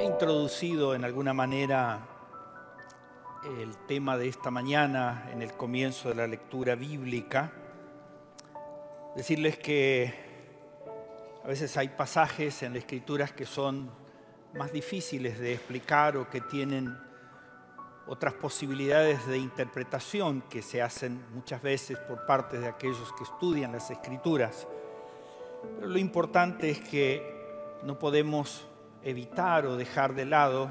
He introducido en alguna manera el tema de esta mañana en el comienzo de la lectura bíblica. Decirles que a veces hay pasajes en las Escrituras que son más difíciles de explicar o que tienen otras posibilidades de interpretación que se hacen muchas veces por parte de aquellos que estudian las Escrituras. Pero lo importante es que no podemos evitar o dejar de lado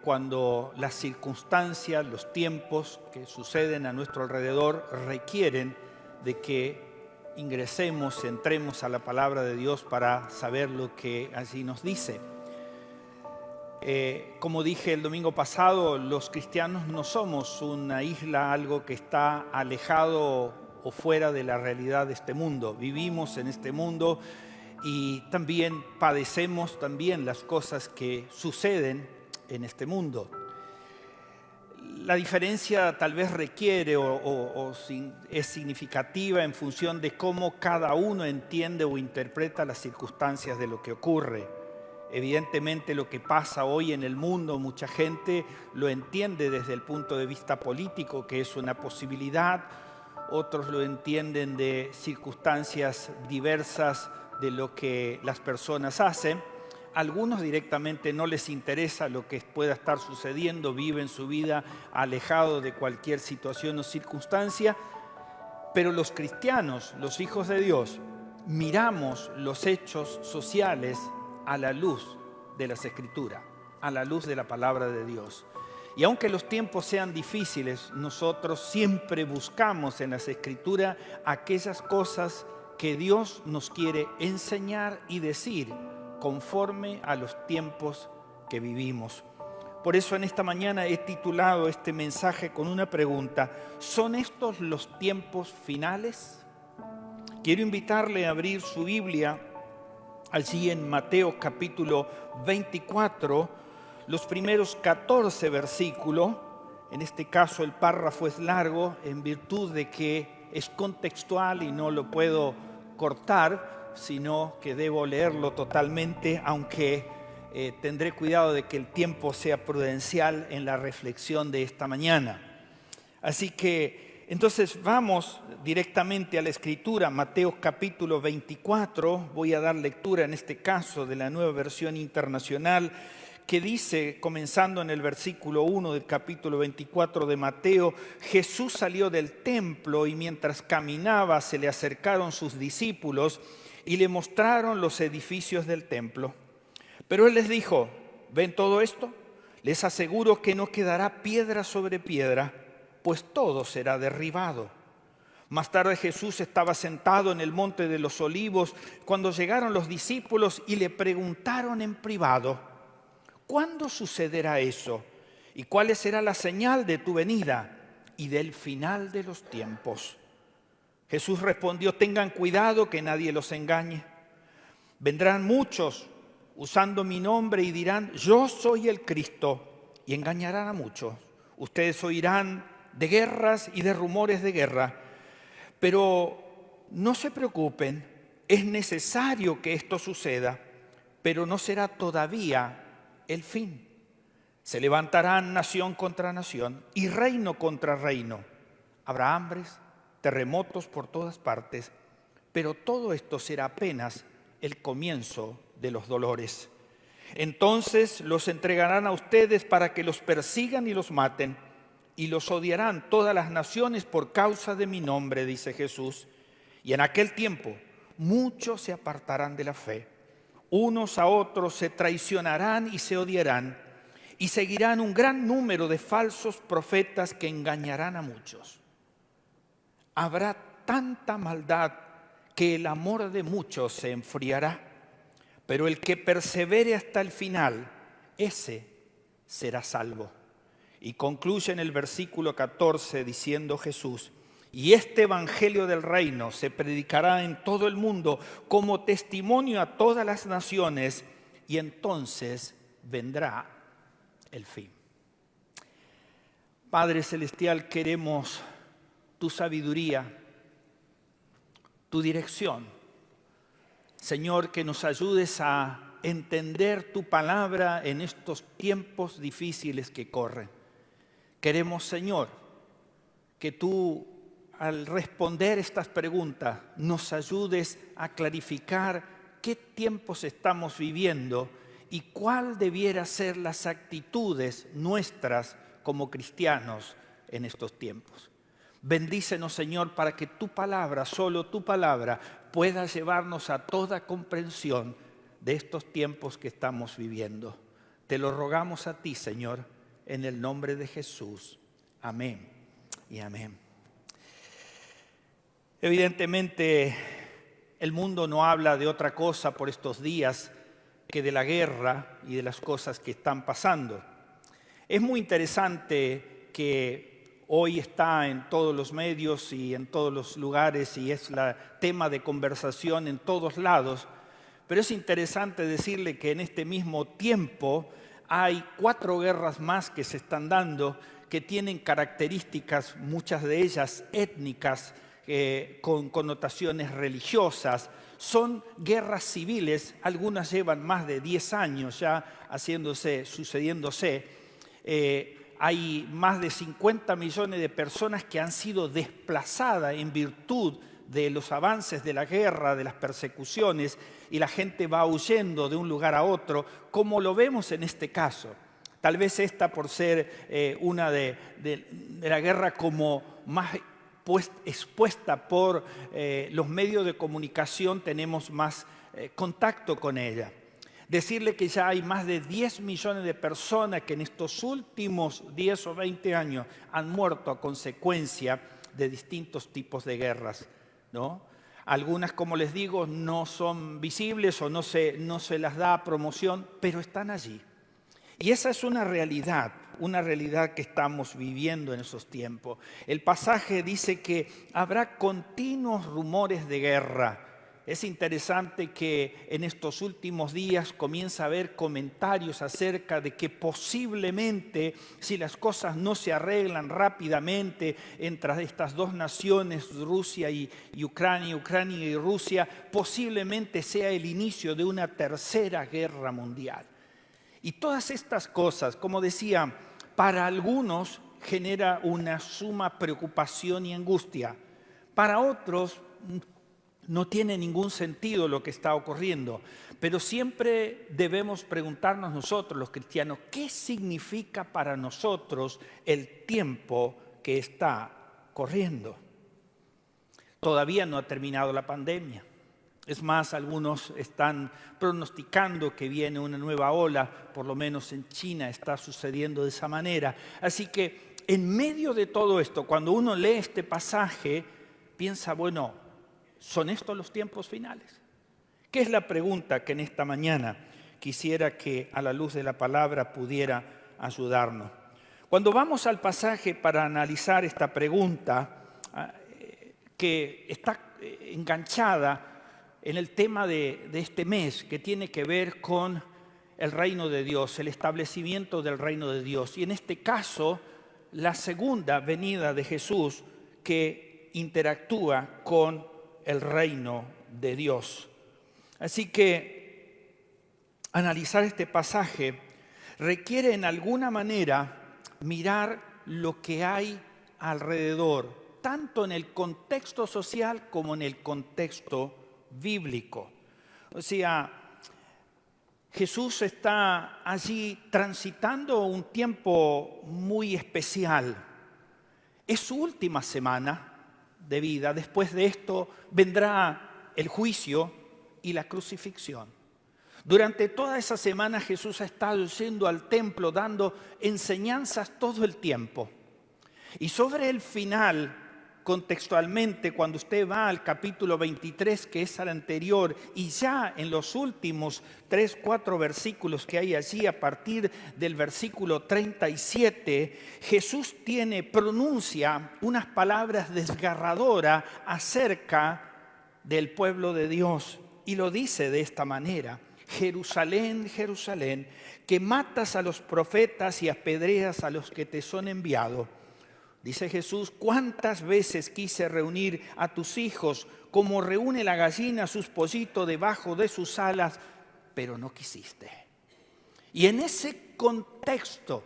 cuando las circunstancias, los tiempos que suceden a nuestro alrededor requieren de que ingresemos, entremos a la palabra de Dios para saber lo que allí nos dice. Como dije el domingo pasado, los cristianos no somos una isla, algo que está alejado o fuera de la realidad de este mundo. Vivimos en este mundo y también padecemos también las cosas que suceden en este mundo. La diferencia tal vez requiere es significativa en función de cómo cada uno entiende o interpreta las circunstancias de lo que ocurre. Evidentemente lo que pasa hoy en el mundo, mucha gente lo entiende desde el punto de vista político, que es una posibilidad. Otros lo entienden de circunstancias diversas de lo que las personas hacen. Algunos directamente no les interesa lo que pueda estar sucediendo, viven su vida alejados de cualquier situación o circunstancia. Pero los cristianos, los hijos de Dios, miramos los hechos sociales a la luz de las Escrituras, a la luz de la palabra de Dios. Y aunque los tiempos sean difíciles, nosotros siempre buscamos en las Escrituras aquellas cosas que Dios nos quiere enseñar y decir conforme a los tiempos que vivimos. Por eso en esta mañana he titulado este mensaje con una pregunta: ¿son estos los tiempos finales? Quiero invitarle a abrir su Biblia allí en Mateo capítulo 24, los primeros 14 versículos. En este caso el párrafo es largo en virtud de que es contextual y no lo puedo cortar, sino que debo leerlo totalmente, aunque tendré cuidado de que el tiempo sea prudencial en la reflexión de esta mañana. Así que entonces vamos directamente a la Escritura, Mateo capítulo 24, voy a dar lectura en este caso de la Nueva Versión Internacional, que dice, comenzando en el versículo 1 del capítulo 24 de Mateo: Jesús salió del templo y mientras caminaba se le acercaron sus discípulos y le mostraron los edificios del templo. Pero él les dijo: ¿ven todo esto? Les aseguro que no quedará piedra sobre piedra, pues todo será derribado. Más tarde Jesús estaba sentado en el monte de los Olivos cuando llegaron los discípulos y le preguntaron en privado: ¿cuándo sucederá eso? ¿Y cuál será la señal de tu venida y del final de los tiempos? Jesús respondió: tengan cuidado que nadie los engañe. Vendrán muchos usando mi nombre y dirán: yo soy el Cristo, y engañarán a muchos. Ustedes oirán de guerras y de rumores de guerra, pero no se preocupen, es necesario que esto suceda, pero no será todavía el fin. Se levantarán nación contra nación y reino contra reino. Habrá hambres, terremotos por todas partes, pero todo esto será apenas el comienzo de los dolores. Entonces los entregarán a ustedes para que los persigan y los maten, y los odiarán todas las naciones por causa de mi nombre, dice Jesús. Y en aquel tiempo muchos se apartarán de la fe. Unos a otros se traicionarán y se odiarán, y seguirán un gran número de falsos profetas que engañarán a muchos. Habrá tanta maldad que el amor de muchos se enfriará, pero el que persevere hasta el final, ese será salvo. Y concluye en el versículo 14 diciendo Jesús: y este evangelio del reino se predicará en todo el mundo como testimonio a todas las naciones, y entonces vendrá el fin. Padre Celestial, queremos tu sabiduría, tu dirección. Señor, que nos ayudes a entender tu palabra en estos tiempos difíciles que corren. Queremos, Señor, que tú, al responder estas preguntas, nos ayudes a clarificar qué tiempos estamos viviendo y cuál debiera ser las actitudes nuestras como cristianos en estos tiempos. Bendícenos, Señor, para que tu palabra, solo tu palabra, pueda llevarnos a toda comprensión de estos tiempos que estamos viviendo. Te lo rogamos a ti, Señor, en el nombre de Jesús. Amén y amén. Evidentemente, el mundo no habla de otra cosa por estos días que de la guerra y de las cosas que están pasando. Es muy interesante que hoy está en todos los medios y en todos los lugares y es el tema de conversación en todos lados, pero es interesante decirle que en este mismo tiempo hay 4 guerras más que se están dando que tienen características, muchas de ellas étnicas, con connotaciones religiosas. Son guerras civiles, algunas llevan más de 10 años ya sucediéndose. Hay más de 50 millones de personas que han sido desplazadas en virtud de los avances de la guerra, de las persecuciones, y la gente va huyendo de un lugar a otro, como lo vemos en este caso. Tal vez esta por ser una de la guerra como más expuesta por los medios de comunicación, tenemos más contacto con ella. Decirle que ya hay más de 10 millones de personas que en estos últimos 10 o 20 años han muerto a consecuencia de distintos tipos de guerras, ¿no? Algunas, como les digo, no son visibles o no se las da promoción, pero están allí. Y esa es una realidad que estamos viviendo en esos tiempos. El pasaje dice que habrá continuos rumores de guerra. Es interesante que en estos últimos días comienza a haber comentarios acerca de que posiblemente, si las cosas no se arreglan rápidamente entre estas dos naciones, Rusia y Ucrania y Rusia, posiblemente sea el inicio de una tercera guerra mundial. Y todas estas cosas, como decía, para algunos genera una suma preocupación y angustia. Para otros no tiene ningún sentido lo que está ocurriendo, pero siempre debemos preguntarnos nosotros, los cristianos, ¿qué significa para nosotros el tiempo que está corriendo? Todavía no ha terminado la pandemia. Es más, algunos están pronosticando que viene una nueva ola, por lo menos en China está sucediendo de esa manera. Así que en medio de todo esto, cuando uno lee este pasaje, piensa, bueno, ¿son estos los tiempos finales? ¿Qué es la pregunta que en esta mañana quisiera que a la luz de la palabra pudiera ayudarnos? Cuando vamos al pasaje para analizar esta pregunta que está enganchada en el tema de este mes, que tiene que ver con el reino de Dios, el establecimiento del reino de Dios. Y en este caso, la segunda venida de Jesús que interactúa con el reino de Dios. Así que analizar este pasaje requiere en alguna manera mirar lo que hay alrededor, tanto en el contexto social como en el contexto bíblico. O sea, Jesús está allí transitando un tiempo muy especial. Es su última semana de vida. Después de esto vendrá el juicio y la crucifixión. Durante toda esa semana Jesús ha estado yendo al templo dando enseñanzas todo el tiempo. Y sobre el final, contextualmente, cuando usted va al capítulo 23, que es al anterior, y ya en los últimos 3, 4 versículos que hay allí, a partir del versículo 37, Jesús pronuncia unas palabras desgarradoras acerca del pueblo de Dios. Y lo dice de esta manera: Jerusalén, Jerusalén, que matas a los profetas y apedreas a los que te son enviados. Dice Jesús: ¿cuántas veces quise reunir a tus hijos como reúne la gallina sus pollitos debajo de sus alas pero no quisiste. Y en ese contexto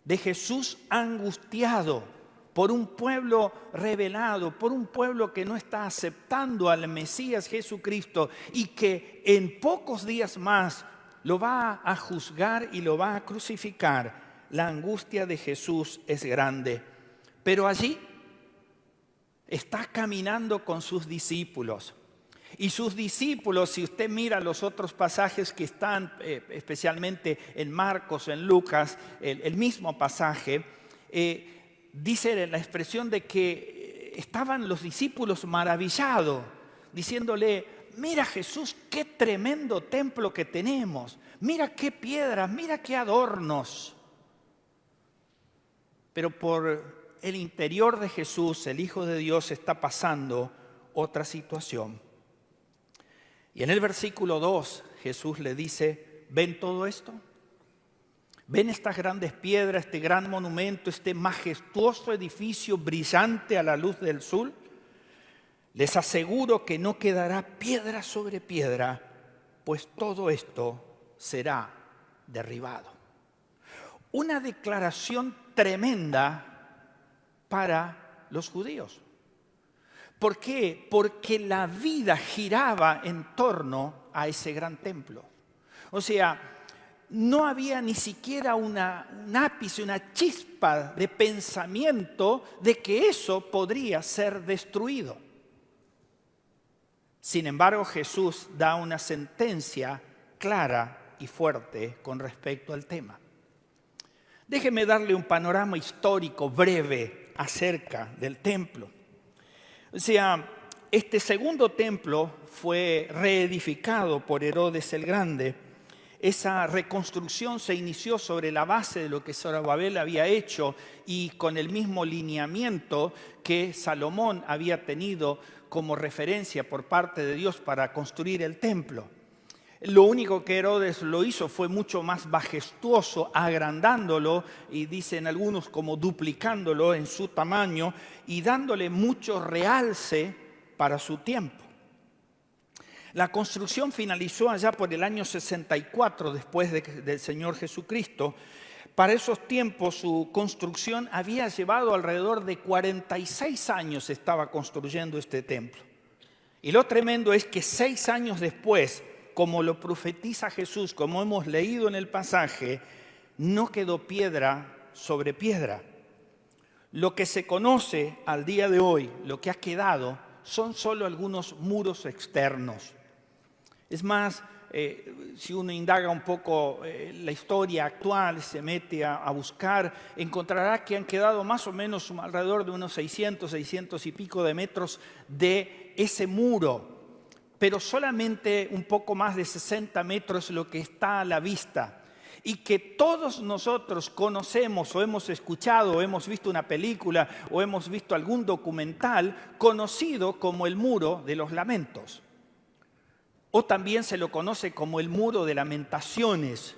de Jesús angustiado por un pueblo rebelado, por un pueblo que no está aceptando al Mesías Jesucristo y que en pocos días más lo va a juzgar y lo va a crucificar, la angustia de Jesús es grande. Pero allí está caminando con sus discípulos. Y sus discípulos, si usted mira los otros pasajes que están especialmente en Marcos, en Lucas, el mismo pasaje, dice la expresión de que estaban los discípulos maravillados, diciéndole: mira Jesús, qué tremendo templo que tenemos, mira qué piedras, mira qué adornos. Pero por el interior de Jesús, el Hijo de Dios, está pasando otra situación. Y en el versículo 2, Jesús le dice: ¿ven todo esto? ¿Ven estas grandes piedras, este gran monumento, este majestuoso edificio brillante a la luz del sol? Les aseguro que no quedará piedra sobre piedra, pues todo esto será derribado. Una declaración tremenda para los judíos. ¿Por qué? Porque la vida giraba en torno a ese gran templo. O sea, no había ni siquiera un ápice, una chispa de pensamiento de que eso podría ser destruido. Sin embargo, Jesús da una sentencia clara y fuerte con respecto al tema. Déjeme darle un panorama histórico breve acerca del templo. O sea, este segundo templo fue reedificado por Herodes el Grande. Esa reconstrucción se inició sobre la base de lo que Zorobabel había hecho y con el mismo lineamiento que Salomón había tenido como referencia por parte de Dios para construir el templo. Lo único que Herodes lo hizo fue mucho más majestuoso, agrandándolo, y dicen algunos como duplicándolo en su tamaño y dándole mucho realce para su tiempo. La construcción finalizó allá por el año 64 después del Señor Jesucristo. Para esos tiempos su construcción había llevado alrededor de 46 años, estaba construyendo este templo. Y lo tremendo es que 6 años después, como lo profetiza Jesús, como hemos leído en el pasaje, no quedó piedra sobre piedra. Lo que se conoce al día de hoy, lo que ha quedado, son solo algunos muros externos. Es más, si uno indaga un poco la historia actual, se mete a buscar, encontrará que han quedado más o menos alrededor de unos 600 y pico de metros de ese muro, pero solamente un poco más de 60 metros lo que está a la vista. Y que todos nosotros conocemos o hemos escuchado o hemos visto una película o hemos visto algún documental conocido como el Muro de los Lamentos. O también se lo conoce como el Muro de Lamentaciones,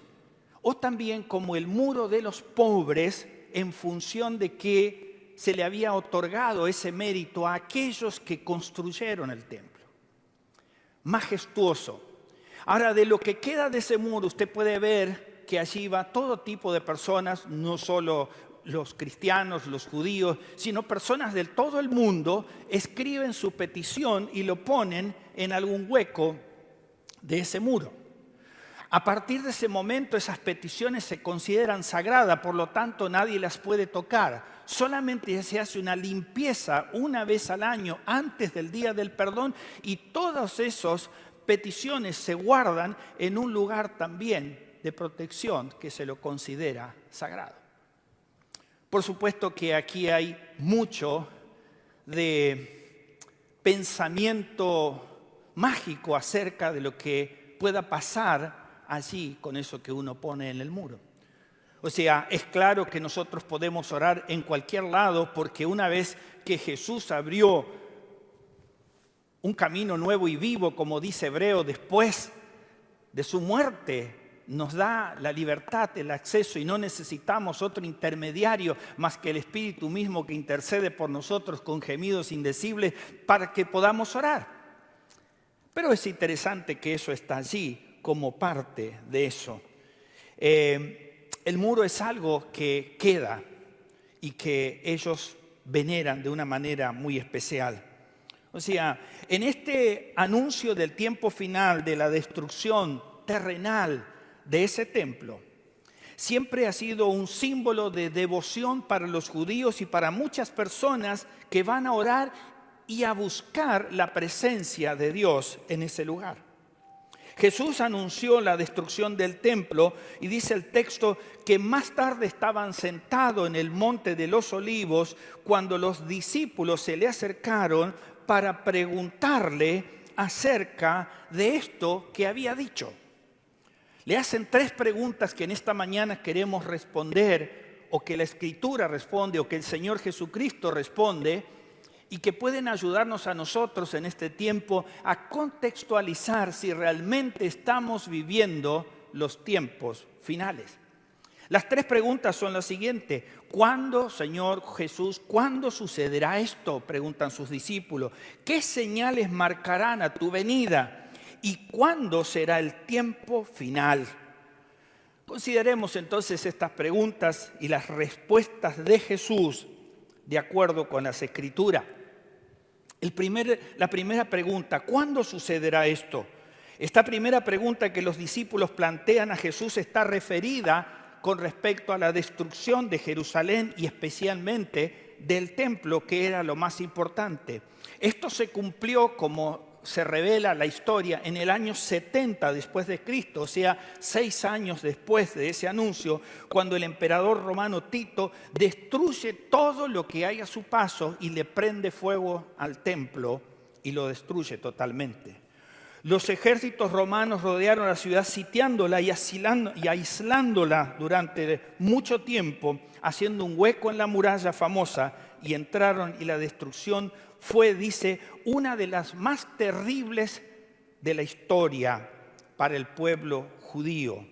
o también como el Muro de los Pobres, en función de que se le había otorgado ese mérito a aquellos que construyeron el templo. Majestuoso. Ahora, de lo que queda de ese muro, usted puede ver que allí va todo tipo de personas, no solo los cristianos, los judíos, sino personas de todo el mundo, escriben su petición y lo ponen en algún hueco de ese muro. A partir de ese momento esas peticiones se consideran sagradas, por lo tanto nadie las puede tocar. Solamente se hace una limpieza una vez al año antes del día del perdón y todas esas peticiones se guardan en un lugar también de protección que se lo considera sagrado. Por supuesto que aquí hay mucho de pensamiento mágico acerca de lo que pueda pasar allí con eso que uno pone en el muro. O sea, es claro que nosotros podemos orar en cualquier lado porque una vez que Jesús abrió un camino nuevo y vivo, como dice Hebreo, después de su muerte, nos da la libertad, el acceso y no necesitamos otro intermediario más que el Espíritu mismo que intercede por nosotros con gemidos indecibles para que podamos orar. Pero es interesante que eso está allí como parte de eso. El muro es algo que queda y que ellos veneran de una manera muy especial. O sea, en este anuncio del tiempo final, de la destrucción terrenal de ese templo, siempre ha sido un símbolo de devoción para los judíos y para muchas personas que van a orar y a buscar la presencia de Dios en ese lugar. Jesús anunció la destrucción del templo y dice el texto que más tarde estaban sentados en el monte de los olivos cuando los discípulos se le acercaron para preguntarle acerca de esto que había dicho. Le hacen 3 preguntas que en esta mañana queremos responder, o que la Escritura responde, o que el Señor Jesucristo responde, y que pueden ayudarnos a nosotros en este tiempo a contextualizar si realmente estamos viviendo los tiempos finales. Las 3 preguntas son las siguientes. ¿Cuándo, Señor Jesús, cuándo sucederá esto?, preguntan sus discípulos. ¿Qué señales marcarán a tu venida? ¿Y cuándo será el tiempo final? Consideremos entonces estas preguntas y las respuestas de Jesús de acuerdo con las Escrituras. La primera pregunta, ¿cuándo sucederá esto? Esta primera pregunta que los discípulos plantean a Jesús está referida con respecto a la destrucción de Jerusalén y especialmente del templo, que era lo más importante. Esto se cumplió, como se revela la historia, en el año 70 después de Cristo, o sea, 6 años después de ese anuncio, cuando el emperador romano Tito destruye todo lo que hay a su paso y le prende fuego al templo y lo destruye totalmente. Los ejércitos romanos rodearon la ciudad sitiándola y aislándola durante mucho tiempo, haciendo un hueco en la muralla famosa, y entraron, y la destrucción fue, dice, una de las más terribles de la historia para el pueblo judío.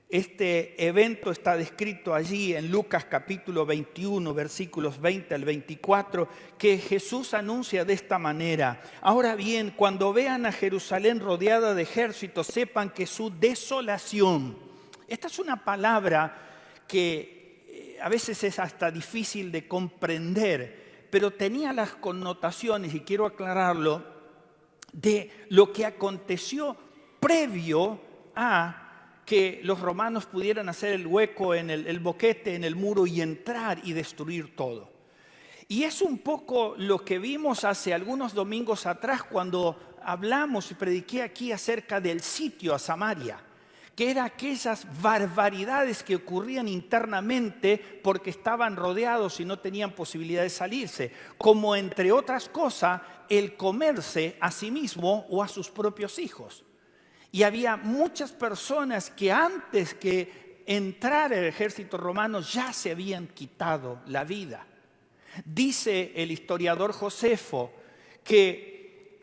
Este evento está descrito allí en Lucas capítulo 21, versículos 20 al 24, que Jesús anuncia de esta manera: ahora bien, cuando vean a Jerusalén rodeada de ejércitos, sepan que su desolación. Esta es una palabra que a veces es hasta difícil de comprender, pero tenía las connotaciones, y quiero aclararlo, de lo que aconteció previo a que los romanos pudieran hacer el hueco en el boquete, en el muro, y entrar y destruir todo. Y es un poco lo que vimos hace algunos domingos atrás cuando hablamos y prediqué aquí acerca del sitio a Samaria, que eran aquellas barbaridades que ocurrían internamente porque estaban rodeados y no tenían posibilidad de salirse, como entre otras cosas el comerse a sí mismo o a sus propios hijos. Y había muchas personas que antes que entrar el ejército romano ya se habían quitado la vida. Dice el historiador Josefo que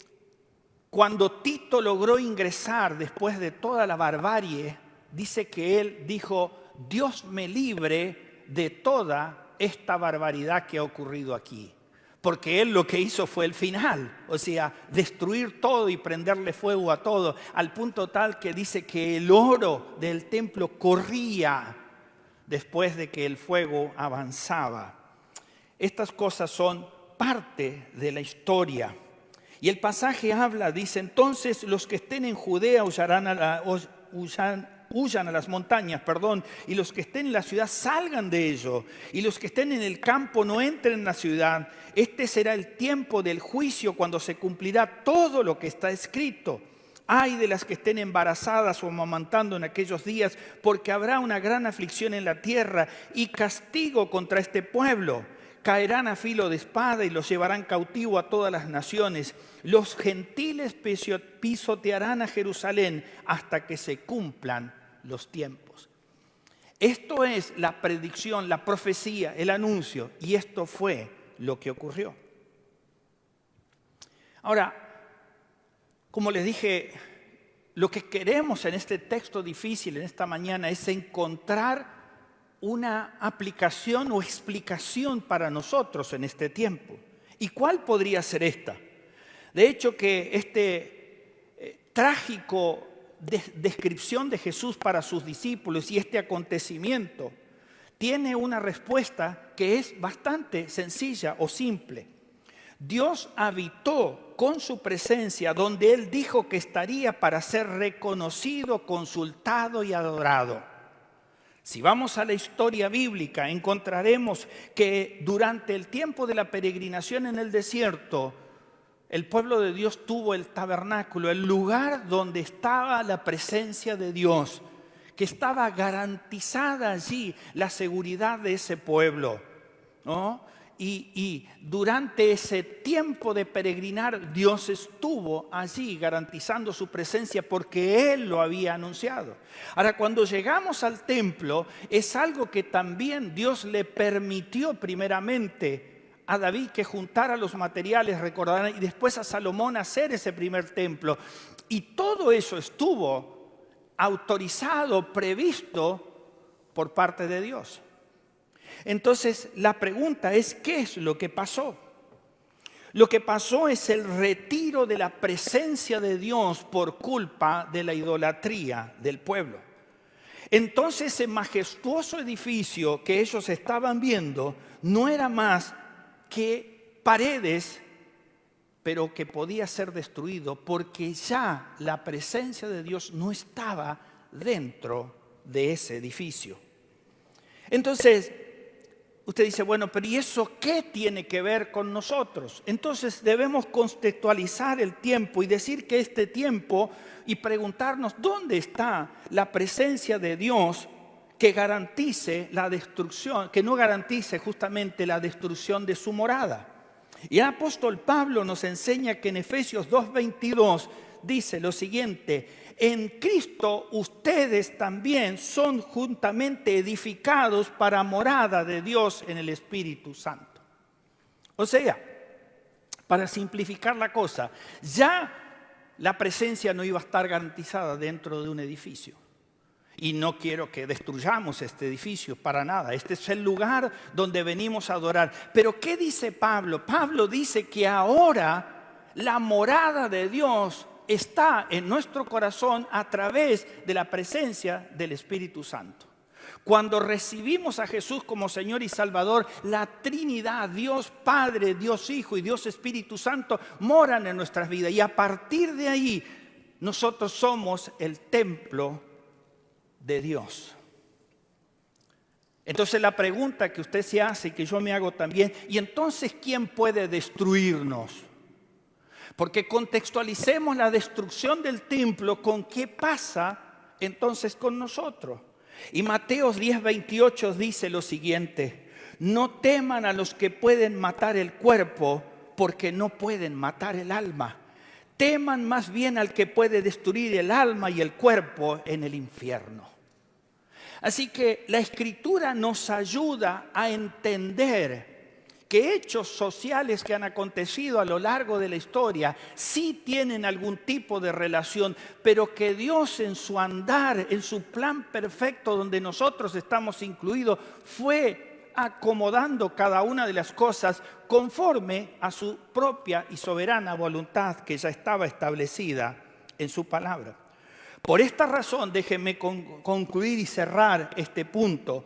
cuando Tito logró ingresar después de toda la barbarie, dice que él dijo: Dios me libre de toda esta barbaridad que ha ocurrido aquí. Porque él lo que hizo fue el final, o sea, destruir todo y prenderle fuego a todo, al punto tal que dice que el oro del templo corría después de que el fuego avanzaba. Estas cosas son parte de la historia. Y el pasaje habla, dice: entonces los que estén en Judea huyan a las montañas, y los que estén en la ciudad salgan de ello, y los que estén en el campo no entren en la ciudad. Este será el tiempo del juicio, cuando se cumplirá todo lo que está escrito. Ay de las que estén embarazadas o amamantando en aquellos días, porque habrá una gran aflicción en la tierra y castigo contra este pueblo. Caerán a filo de espada y los llevarán cautivo a todas las naciones. Los gentiles pisotearán a Jerusalén hasta que se cumplan los tiempos. Esto es la predicción, la profecía, el anuncio, y esto fue lo que ocurrió. Ahora, como les dije, lo que queremos en este texto difícil, en esta mañana, es encontrar una aplicación o explicación para nosotros en este tiempo. ¿Y cuál podría ser esta? De hecho, que este trágico descripción de Jesús para sus discípulos y este acontecimiento tiene una respuesta que es bastante sencilla o simple. Dios habitó con su presencia donde Él dijo que estaría para ser reconocido, consultado y adorado. Si vamos a la historia bíblica, encontraremos que durante el tiempo de la peregrinación en el desierto, el pueblo de Dios tuvo el tabernáculo, el lugar donde estaba la presencia de Dios, que estaba garantizada allí la seguridad de ese pueblo, ¿no? Y durante ese tiempo de peregrinar, Dios estuvo allí garantizando su presencia porque Él lo había anunciado. Ahora, cuando llegamos al templo, es algo que también Dios le permitió primeramente a David que juntara los materiales, recordarán, y después a Salomón hacer ese primer templo. Y todo eso estuvo autorizado, previsto por parte de Dios. Entonces, la pregunta es, ¿qué es lo que pasó? Lo que pasó es el retiro de la presencia de Dios por culpa de la idolatría del pueblo. Entonces, ese majestuoso edificio que ellos estaban viendo no era más que paredes, pero que podía ser destruido porque ya la presencia de Dios no estaba dentro de ese edificio. Entonces, usted dice, bueno, pero ¿y eso qué tiene que ver con nosotros? Entonces debemos contextualizar el tiempo y decir que este tiempo y preguntarnos dónde está la presencia de Dios que garantice la destrucción, que no garantice justamente la destrucción de su morada. Y el apóstol Pablo nos enseña que en Efesios 2:22 dice lo siguiente: en Cristo ustedes también son juntamente edificados para morada de Dios en el Espíritu Santo. O sea, para simplificar la cosa, ya la presencia no iba a estar garantizada dentro de un edificio. Y no quiero que destruyamos este edificio para nada. Este es el lugar donde venimos a adorar. Pero ¿qué dice Pablo? Pablo dice que ahora la morada de Dios está en nuestro corazón a través de la presencia del Espíritu Santo. Cuando recibimos a Jesús como Señor y Salvador, la Trinidad, Dios Padre, Dios Hijo y Dios Espíritu Santo moran en nuestras vidas. Y a partir de ahí, nosotros somos el templo de Dios. Entonces la pregunta que usted se hace y que yo me hago también, ¿y entonces quién puede destruirnos? Porque contextualicemos la destrucción del templo con qué pasa entonces con nosotros. Y Mateo 10:28 dice lo siguiente: no teman a los que pueden matar el cuerpo, porque no pueden matar el alma. Teman más bien al que puede destruir el alma y el cuerpo en el infierno. Así que la Escritura nos ayuda a entender que hechos sociales que han acontecido a lo largo de la historia sí tienen algún tipo de relación, pero que Dios en su andar, en su plan perfecto donde nosotros estamos incluidos, fue acomodando cada una de las cosas conforme a su propia y soberana voluntad que ya estaba establecida en su palabra. Por esta razón, déjenme concluir y cerrar este punto,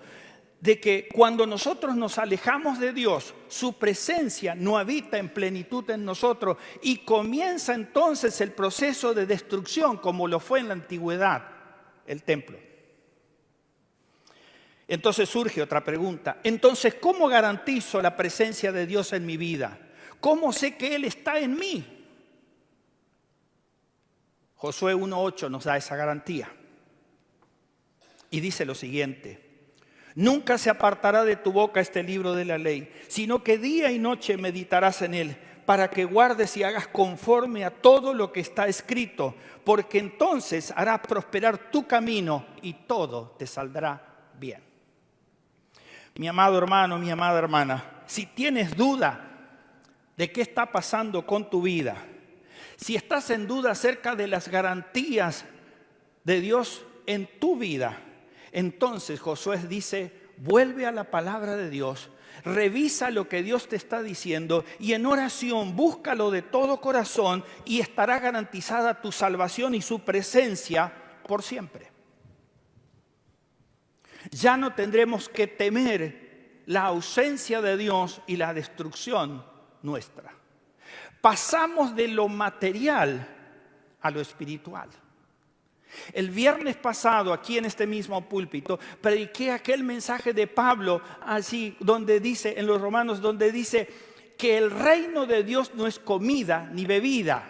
de que cuando nosotros nos alejamos de Dios, su presencia no habita en plenitud en nosotros y comienza entonces el proceso de destrucción como lo fue en la antigüedad, el templo. Entonces surge otra pregunta. Entonces, ¿cómo garantizo la presencia de Dios en mi vida? ¿Cómo sé que Él está en mí? Josué 1:8 nos da esa garantía. Y dice lo siguiente: nunca se apartará de tu boca este libro de la ley, sino que día y noche meditarás en él, para que guardes y hagas conforme a todo lo que está escrito, porque entonces harás prosperar tu camino y todo te saldrá bien. Mi amado hermano, mi amada hermana, si tienes duda de qué está pasando con tu vida, si estás en duda acerca de las garantías de Dios en tu vida, entonces Josué dice: vuelve a la palabra de Dios, revisa lo que Dios te está diciendo y en oración búscalo de todo corazón y estará garantizada tu salvación y su presencia por siempre. Ya no tendremos que temer la ausencia de Dios y la destrucción nuestra. Pasamos de lo material a lo espiritual. El viernes pasado, aquí en este mismo púlpito, prediqué aquel mensaje de Pablo, así donde dice, en los Romanos, donde dice que el reino de Dios no es comida ni bebida,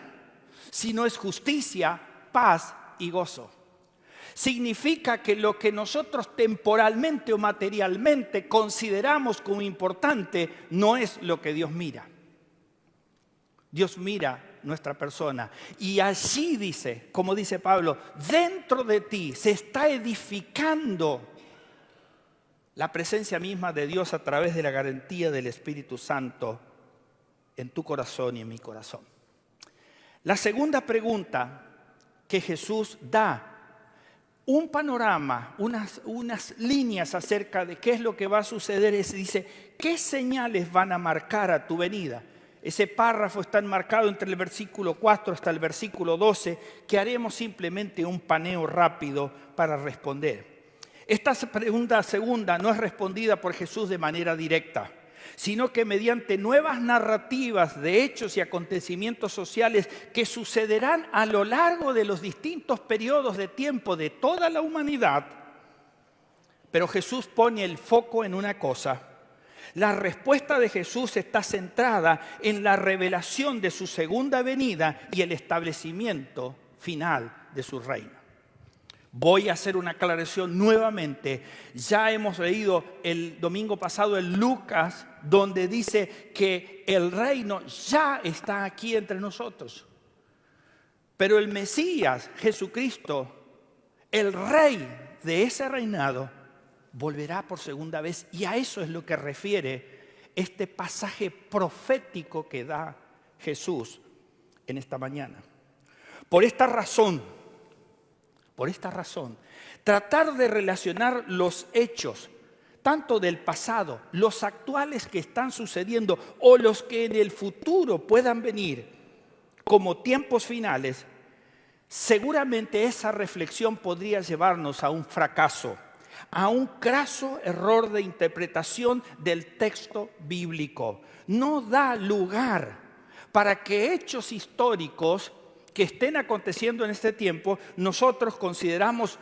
sino es justicia, paz y gozo. Significa que lo que nosotros temporalmente o materialmente consideramos como importante no es lo que Dios mira. Dios mira nuestra persona y allí dice, como dice Pablo, dentro de ti se está edificando la presencia misma de Dios a través de la garantía del Espíritu Santo en tu corazón y en mi corazón. La segunda pregunta que Jesús da un panorama, unas líneas acerca de qué es lo que va a suceder, dice, ¿qué señales van a marcar a tu venida? Ese párrafo está enmarcado entre el versículo 4 hasta el versículo 12, que haremos simplemente un paneo rápido para responder. Esta pregunta segunda no es respondida por Jesús de manera directa, sino que mediante nuevas narrativas de hechos y acontecimientos sociales que sucederán a lo largo de los distintos periodos de tiempo de toda la humanidad. Pero Jesús pone el foco en una cosa. La respuesta de Jesús está centrada en la revelación de su segunda venida y el establecimiento final de su reino. Voy a hacer una aclaración nuevamente. Ya hemos leído el domingo pasado en Lucas, donde dice que el reino ya está aquí entre nosotros. Pero el Mesías, Jesucristo, el rey de ese reinado, volverá por segunda vez, y a eso es lo que refiere este pasaje profético que da Jesús en esta mañana. Por esta razón, tratar de relacionar los hechos, tanto del pasado, los actuales que están sucediendo o los que en el futuro puedan venir como tiempos finales, seguramente esa reflexión podría llevarnos a un fracaso, a un craso error de interpretación del texto bíblico. No da lugar para que hechos históricos que estén aconteciendo en este tiempo, nosotros consideramos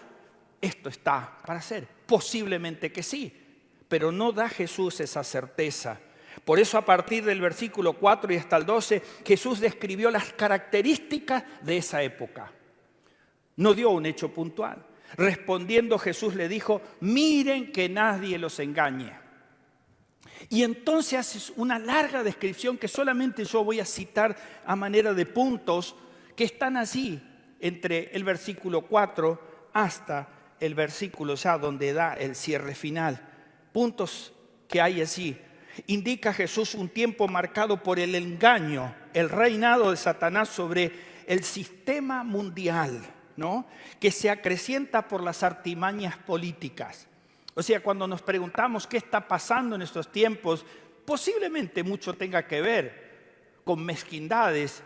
esto está para ser. Posiblemente que sí, pero no da Jesús esa certeza. Por eso a partir del versículo 4 y hasta el 12, Jesús describió las características de esa época. No dio un hecho puntual. Respondiendo Jesús le dijo, miren que nadie los engañe. Y entonces hace una larga descripción que solamente yo voy a citar a manera de puntos que están allí entre el versículo 4 hasta el versículo ya donde da el cierre final. Puntos que hay allí. Indica Jesús un tiempo marcado por el engaño, el reinado de Satanás sobre el sistema mundial, ¿no? Que se acrecienta por las artimañas políticas. O sea, cuando nos preguntamos qué está pasando en estos tiempos, posiblemente mucho tenga que ver con mezquindades,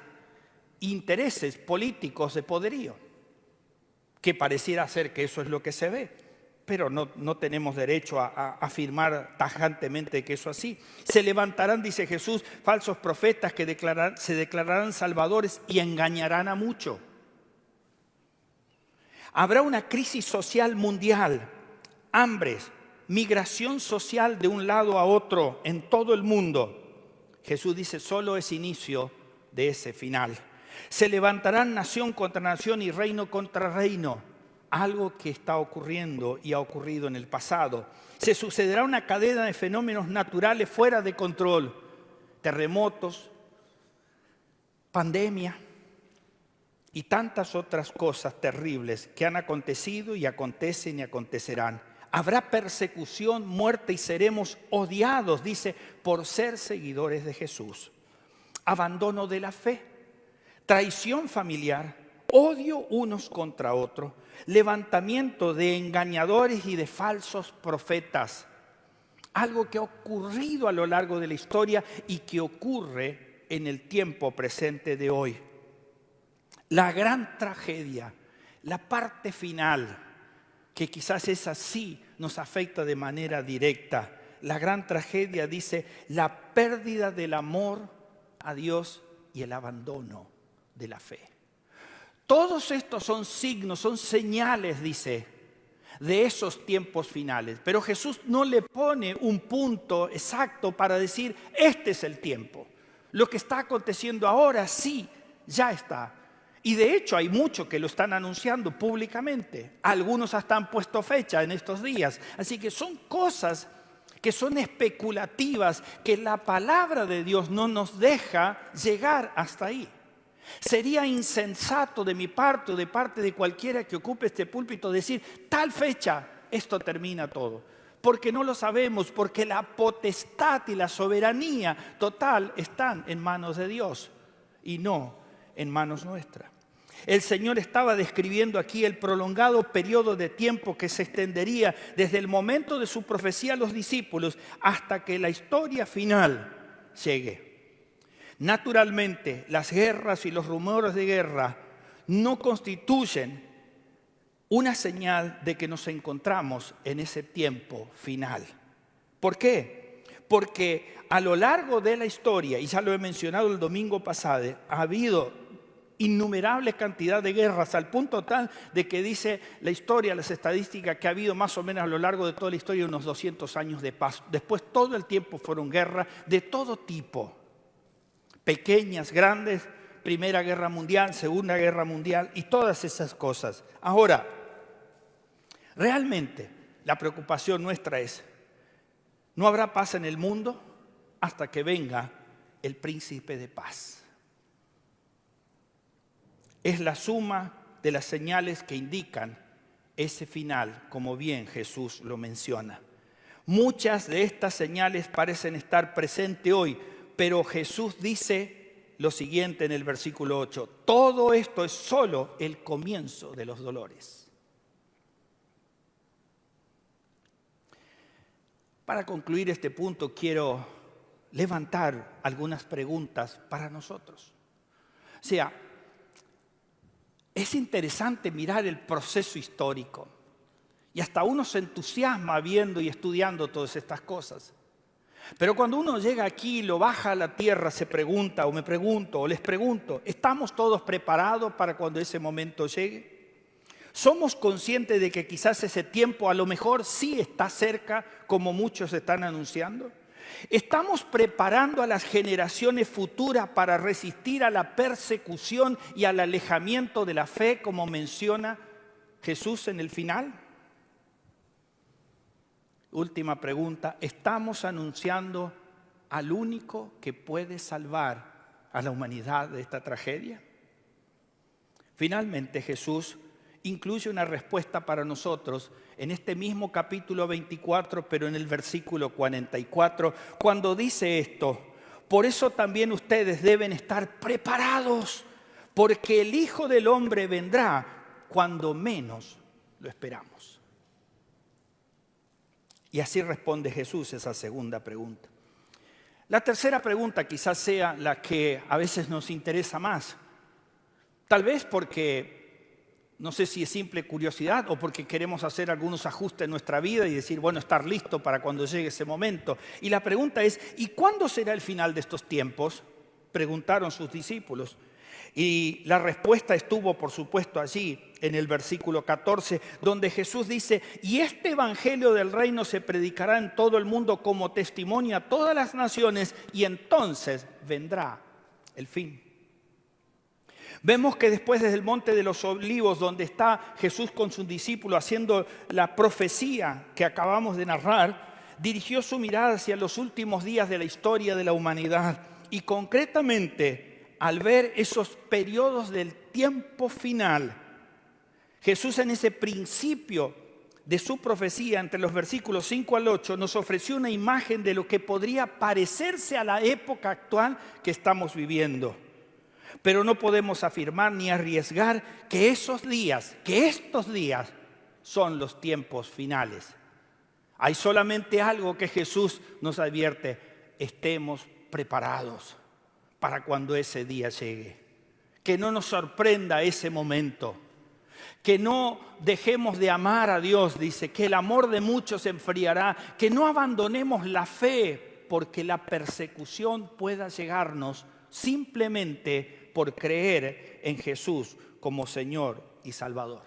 intereses políticos de poderío, que pareciera ser que eso es lo que se ve, pero no tenemos derecho a afirmar tajantemente que eso es así. Se levantarán, dice Jesús, falsos profetas que se declararán salvadores y engañarán a muchos. Habrá una crisis social mundial, hambres, migración social de un lado a otro en todo el mundo. Jesús dice, solo es inicio de ese final. Se levantarán nación contra nación y reino contra reino. Algo que está ocurriendo y ha ocurrido en el pasado. Se sucederá una cadena de fenómenos naturales fuera de control. Terremotos, pandemia y tantas otras cosas terribles que han acontecido y acontecen y acontecerán. Habrá persecución, muerte y seremos odiados, dice, por ser seguidores de Jesús. Abandono de la fe, traición familiar, odio unos contra otros, levantamiento de engañadores y de falsos profetas. Algo que ha ocurrido a lo largo de la historia y que ocurre en el tiempo presente de hoy. La gran tragedia La parte final, que quizás esa sí nos afecta de manera directa. La gran tragedia dice la pérdida del amor a Dios y el abandono de la fe. Todos estos son signos, son señales, dice, de esos tiempos finales. Pero Jesús no le pone un punto exacto para decir, este es el tiempo. Lo que está aconteciendo ahora sí, ya está. Y de hecho hay muchos que lo están anunciando públicamente. Algunos hasta han puesto fecha en estos días. Así que son cosas que son especulativas, que la palabra de Dios no nos deja llegar hasta ahí. Sería insensato de mi parte o de parte de cualquiera que ocupe este púlpito decir, tal fecha, esto termina todo. Porque no lo sabemos, porque la potestad y la soberanía total están en manos de Dios y no en manos nuestras. El Señor estaba describiendo aquí el prolongado periodo de tiempo que se extendería desde el momento de su profecía a los discípulos hasta que la historia final llegue. Naturalmente, las guerras y los rumores de guerra no constituyen una señal de que nos encontramos en ese tiempo final. ¿Por qué? Porque a lo largo de la historia, y ya lo he mencionado el domingo pasado, ha habido innumerable cantidad de guerras, al punto tal de que dice la historia, las estadísticas, que ha habido más o menos a lo largo de toda la historia unos 200 años de paz. Después todo el tiempo fueron guerras de todo tipo. Pequeñas, grandes, Primera Guerra Mundial, Segunda Guerra Mundial y todas esas cosas. Ahora, realmente la preocupación nuestra es, no habrá paz en el mundo hasta que venga el príncipe de paz. Es la suma de las señales que indican ese final, como bien Jesús lo menciona. Muchas de estas señales parecen estar presentes hoy, pero Jesús dice lo siguiente en el versículo 8. Todo esto es solo el comienzo de los dolores. Para concluir este punto, quiero levantar algunas preguntas para nosotros. O sea, es interesante mirar el proceso histórico y hasta uno se entusiasma viendo y estudiando todas estas cosas. Pero cuando uno llega aquí y lo baja a la tierra, se pregunta, o me pregunto, o les pregunto, ¿estamos todos preparados para cuando ese momento llegue? ¿Somos conscientes de que quizás ese tiempo a lo mejor sí está cerca, como muchos están anunciando? ¿Estamos preparando a las generaciones futuras para resistir a la persecución y al alejamiento de la fe, como menciona Jesús en el final? Última pregunta, ¿estamos anunciando al único que puede salvar a la humanidad de esta tragedia? Finalmente, Jesús incluye una respuesta para nosotros en este mismo capítulo 24, pero en el versículo 44, cuando dice esto: por eso también ustedes deben estar preparados, porque el Hijo del Hombre vendrá cuando menos lo esperamos. Y así responde Jesús esa segunda pregunta. La tercera pregunta quizás sea la que a veces nos interesa más. Tal vez porque, no sé si es simple curiosidad o porque queremos hacer algunos ajustes en nuestra vida y decir, bueno, estar listo para cuando llegue ese momento. Y la pregunta es, ¿y cuándo será el final de estos tiempos? Preguntaron sus discípulos. Y la respuesta estuvo, por supuesto, allí en el versículo 14, donde Jesús dice: y este evangelio del reino se predicará en todo el mundo como testimonio a todas las naciones, y entonces vendrá el fin. Vemos que después, desde el monte de los olivos, donde está Jesús con sus discípulos haciendo la profecía que acabamos de narrar, dirigió su mirada hacia los últimos días de la historia de la humanidad, y concretamente al ver esos periodos del tiempo final, Jesús, en ese principio de su profecía, entre los versículos 5 al 8, nos ofreció una imagen de lo que podría parecerse a la época actual que estamos viviendo. Pero no podemos afirmar ni arriesgar que estos días son los tiempos finales. Hay solamente algo que Jesús nos advierte: estemos preparados para cuando ese día llegue. Que no nos sorprenda ese momento. Que no dejemos de amar a Dios, dice, que el amor de muchos se enfriará, que no abandonemos la fe porque la persecución pueda llegarnos simplemente por creer en Jesús como Señor y Salvador.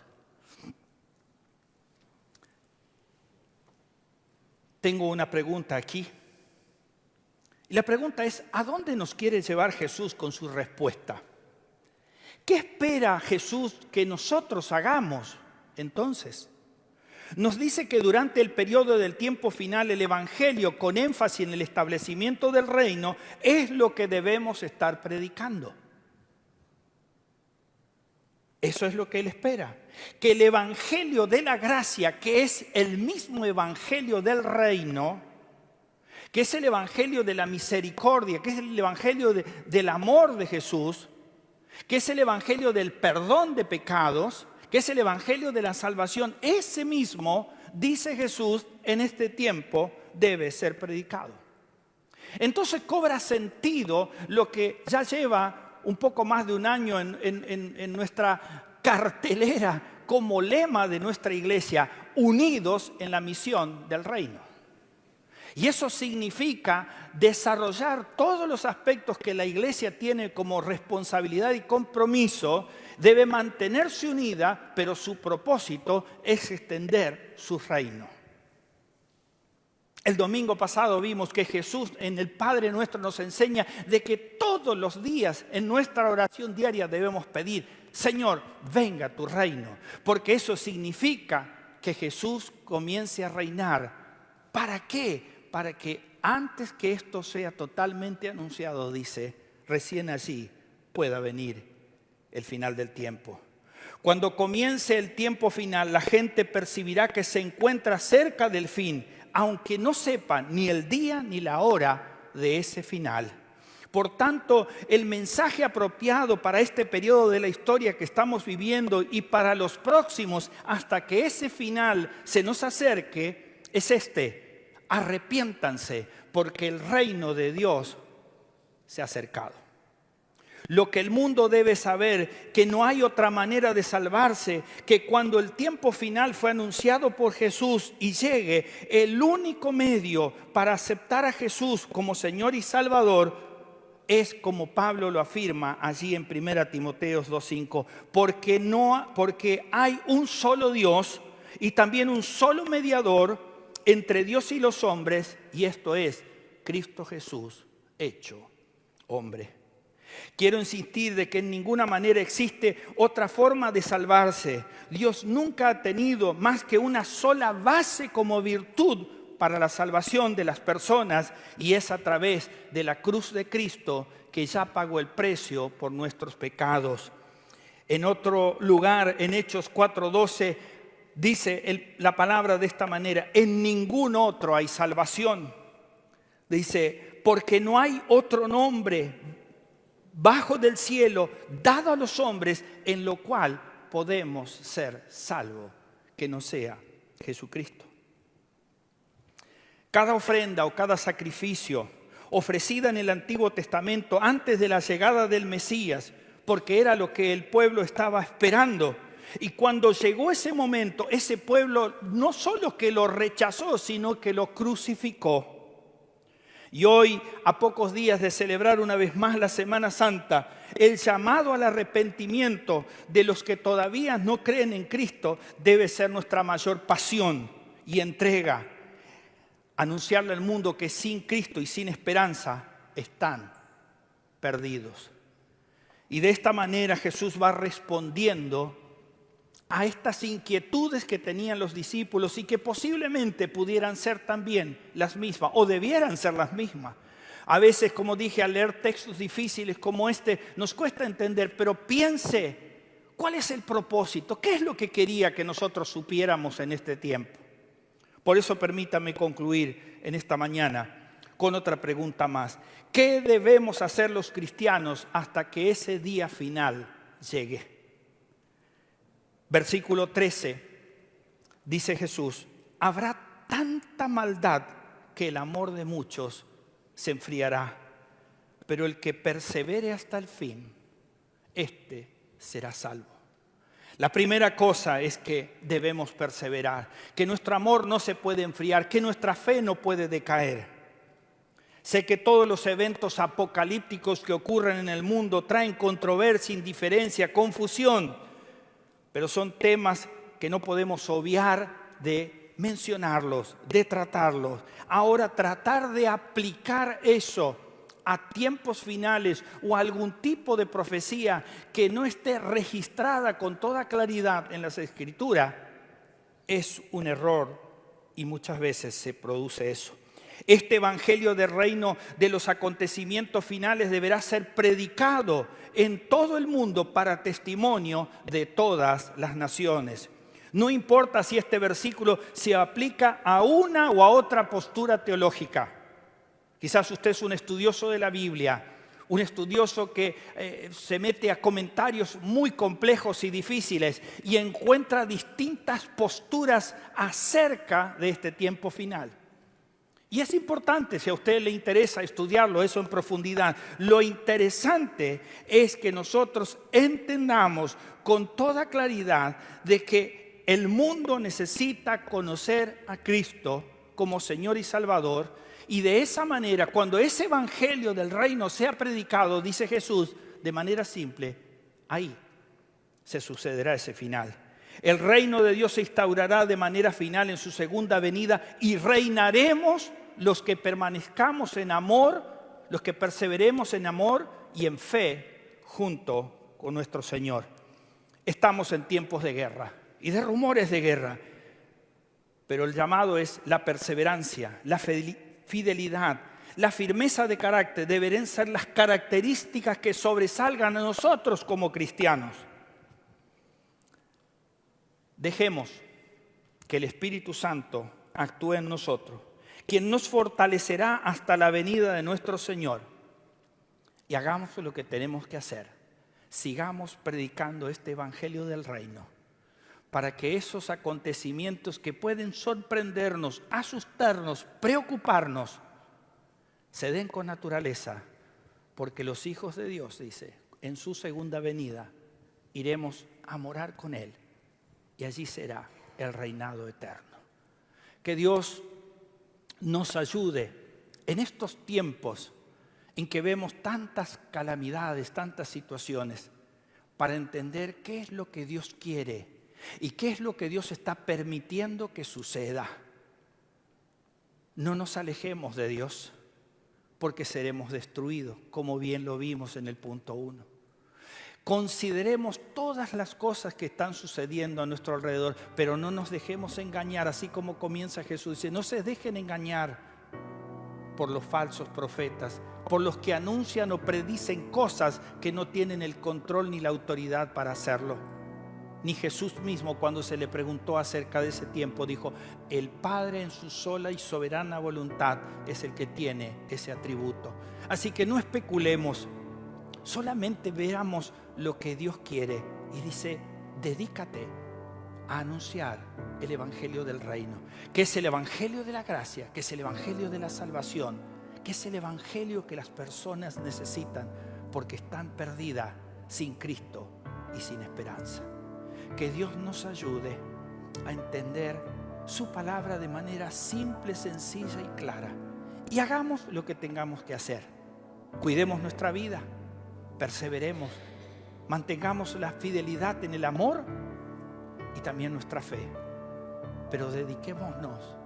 Tengo una pregunta aquí. Y la pregunta es, ¿a dónde nos quiere llevar Jesús con su respuesta? ¿Qué espera Jesús que nosotros hagamos entonces? Nos dice que durante el periodo del tiempo final el Evangelio, con énfasis en el establecimiento del reino, es lo que debemos estar predicando. Eso es lo que Él espera. Que el Evangelio de la gracia, que es el mismo Evangelio del reino, que es el Evangelio de la misericordia, que es el Evangelio del amor de Jesús, que es el Evangelio del perdón de pecados, que es el Evangelio de la salvación, ese mismo, dice Jesús, en este tiempo debe ser predicado. Entonces cobra sentido lo que ya lleva un poco más de un año en nuestra cartelera como lema de nuestra iglesia, unidos en la misión del reino. Y eso significa desarrollar todos los aspectos que la iglesia tiene como responsabilidad y compromiso. Debe mantenerse unida, pero su propósito es extender su reino. El domingo pasado vimos que Jesús en el Padre Nuestro nos enseña de que todos los días en nuestra oración diaria debemos pedir, Señor, venga tu reino, porque eso significa que Jesús comience a reinar. ¿Para qué? Para que antes que esto sea totalmente anunciado, dice, recién allí pueda venir el final del tiempo. Cuando comience el tiempo final, la gente percibirá que se encuentra cerca del fin, aunque no sepa ni el día ni la hora de ese final. Por tanto, el mensaje apropiado para este periodo de la historia que estamos viviendo y para los próximos, hasta que ese final se nos acerque, es este. Arrepiéntanse porque el reino de Dios se ha acercado. Lo que el mundo debe saber, que no hay otra manera de salvarse, que cuando el tiempo final fue anunciado por Jesús y llegue, el único medio para aceptar a Jesús como Señor y Salvador es como Pablo lo afirma allí en 1 Timoteo 2:5, porque hay un solo Dios y también un solo mediador entre Dios y los hombres, y esto es Cristo Jesús hecho hombre. Quiero insistir de que en ninguna manera existe otra forma de salvarse. Dios nunca ha tenido más que una sola base como virtud para la salvación de las personas, y es a través de la cruz de Cristo, que ya pagó el precio por nuestros pecados. En otro lugar, en Hechos 4:12, dice la palabra de esta manera, en ningún otro hay salvación. Dice, porque no hay otro nombre bajo del cielo dado a los hombres en lo cual podemos ser salvos, que no sea Jesucristo. Cada ofrenda o cada sacrificio ofrecida en el Antiguo Testamento antes de la llegada del Mesías, porque era lo que el pueblo estaba esperando. Y cuando llegó ese momento, ese pueblo no solo que lo rechazó, sino que lo crucificó. Y hoy, a pocos días de celebrar una vez más la Semana Santa, el llamado al arrepentimiento de los que todavía no creen en Cristo debe ser nuestra mayor pasión y entrega. Anunciarle al mundo que sin Cristo y sin esperanza están perdidos. Y de esta manera Jesús va respondiendo a estas inquietudes que tenían los discípulos y que posiblemente pudieran ser también las mismas o debieran ser las mismas. A veces, como dije, al leer textos difíciles como este nos cuesta entender, pero piense, ¿cuál es el propósito? ¿Qué es lo que quería que nosotros supiéramos en este tiempo? Por eso permítame concluir en esta mañana con otra pregunta más. ¿Qué debemos hacer los cristianos hasta que ese día final llegue? Versículo 13, dice Jesús, habrá tanta maldad que el amor de muchos se enfriará, pero el que persevere hasta el fin, éste será salvo. La primera cosa es que debemos perseverar, que nuestro amor no se puede enfriar, que nuestra fe no puede decaer. Sé que todos los eventos apocalípticos que ocurren en el mundo traen controversia, indiferencia, confusión, pero son temas que no podemos obviar de mencionarlos, de tratarlos. Ahora, tratar de aplicar eso a tiempos finales o a algún tipo de profecía que no esté registrada con toda claridad en las Escrituras es un error, y muchas veces se produce eso. Este evangelio del reino de los acontecimientos finales deberá ser predicado en todo el mundo para testimonio de todas las naciones. No importa si este versículo se aplica a una o a otra postura teológica. Quizás usted es un estudioso de la Biblia, un estudioso que se mete a comentarios muy complejos y difíciles y encuentra distintas posturas acerca de este tiempo final. Y es importante, si a usted le interesa estudiarlo, eso en profundidad. Lo interesante es que nosotros entendamos con toda claridad de que el mundo necesita conocer a Cristo como Señor y Salvador. Y de esa manera, cuando ese evangelio del reino sea predicado, dice Jesús, de manera simple, ahí se sucederá ese final. El reino de Dios se instaurará de manera final en su segunda venida y reinaremos los que permanezcamos en amor, los que perseveremos en amor y en fe junto con nuestro Señor. Estamos en tiempos de guerra y de rumores de guerra, pero el llamado es la perseverancia, la fidelidad, la firmeza de carácter deberán ser las características que sobresalgan a nosotros como cristianos. Dejemos que el Espíritu Santo actúe en nosotros, quien nos fortalecerá hasta la venida de nuestro Señor. Y hagamos lo que tenemos que hacer. Sigamos predicando este evangelio del reino, para que esos acontecimientos que pueden sorprendernos, asustarnos, preocuparnos, se den con naturaleza, porque los hijos de Dios, dice, en su segunda venida, iremos a morar con Él, y allí será el reinado eterno. Que Dios nos ayude en estos tiempos en que vemos tantas calamidades, tantas situaciones, para entender qué es lo que Dios quiere y qué es lo que Dios está permitiendo que suceda. No nos alejemos de Dios, porque seremos destruidos, como bien lo vimos en el punto 1. Consideremos todas las cosas que están sucediendo a nuestro alrededor, pero no nos dejemos engañar, así como comienza Jesús. Dice, no se dejen engañar por los falsos profetas, por los que anuncian o predicen cosas que no tienen el control ni la autoridad para hacerlo. Ni Jesús mismo, cuando se le preguntó acerca de ese tiempo, dijo, el Padre en su sola y soberana voluntad es el que tiene ese atributo. Así que no especulemos, solamente veamos lo que Dios quiere. Y dice, dedícate a anunciar el evangelio del reino, que es el evangelio de la gracia, que es el evangelio de la salvación, que es el evangelio que las personas necesitan porque están perdidas sin Cristo y sin esperanza. Que Dios nos ayude a entender su palabra de manera simple, sencilla y clara. Y hagamos lo que tengamos que hacer. Cuidemos nuestra vida, perseveremos, mantengamos la fidelidad en el amor y también nuestra fe. Pero dediquémonos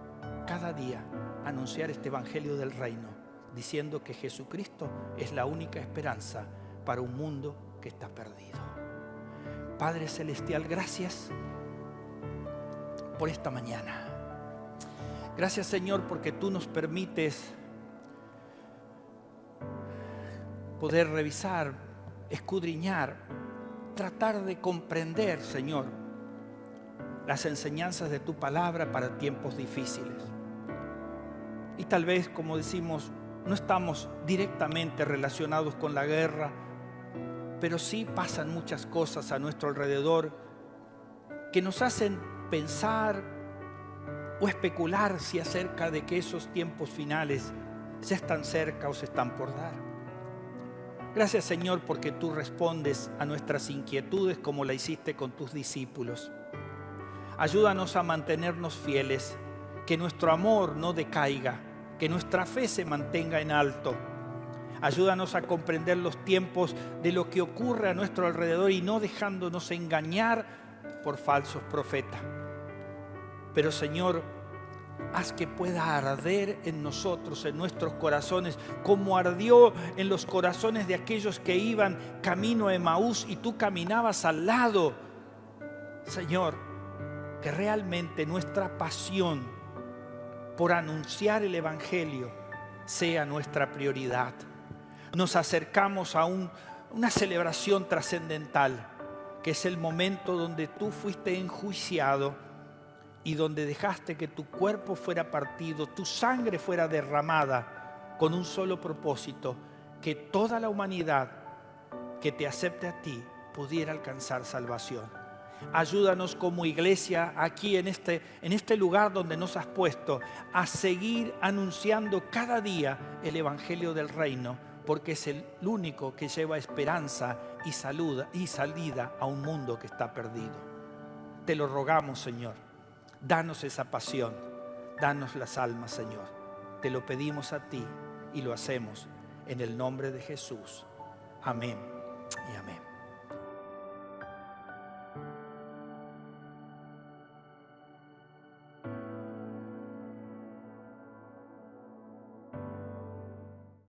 cada día a anunciar este evangelio del reino, diciendo que Jesucristo es la única esperanza para un mundo que está perdido. Padre Celestial, gracias por esta mañana. Gracias, Señor, porque tú nos permites poder revisar, escudriñar, tratar de comprender, Señor, las enseñanzas de tu palabra para tiempos difíciles. Y tal vez, como decimos, no estamos directamente relacionados con la guerra, pero sí pasan muchas cosas a nuestro alrededor que nos hacen pensar o especular si acerca de que esos tiempos finales ya están cerca o se están por dar. Gracias, Señor, porque tú respondes a nuestras inquietudes como la hiciste con tus discípulos. Ayúdanos a mantenernos fieles, que nuestro amor no decaiga, que nuestra fe se mantenga en alto. Ayúdanos a comprender los tiempos de lo que ocurre a nuestro alrededor y no dejándonos engañar por falsos profetas. Pero, Señor, haz que pueda arder en nosotros, en nuestros corazones, como ardió en los corazones de aquellos que iban camino a Emaús y tú caminabas al lado. Señor, que realmente nuestra pasión por anunciar el Evangelio sea nuestra prioridad. Nos acercamos a una celebración trascendental, que es el momento donde tú fuiste enjuiciado y donde dejaste que tu cuerpo fuera partido, tu sangre fuera derramada, con un solo propósito: que toda la humanidad que te acepte a ti pudiera alcanzar salvación. Ayúdanos como iglesia aquí en este lugar donde nos has puesto, a seguir anunciando cada día el Evangelio del Reino, porque es el único que lleva esperanza y salida a un mundo que está perdido. Te lo rogamos, Señor. Danos esa pasión, danos las almas, Señor. Te lo pedimos a ti y lo hacemos en el nombre de Jesús. Amén.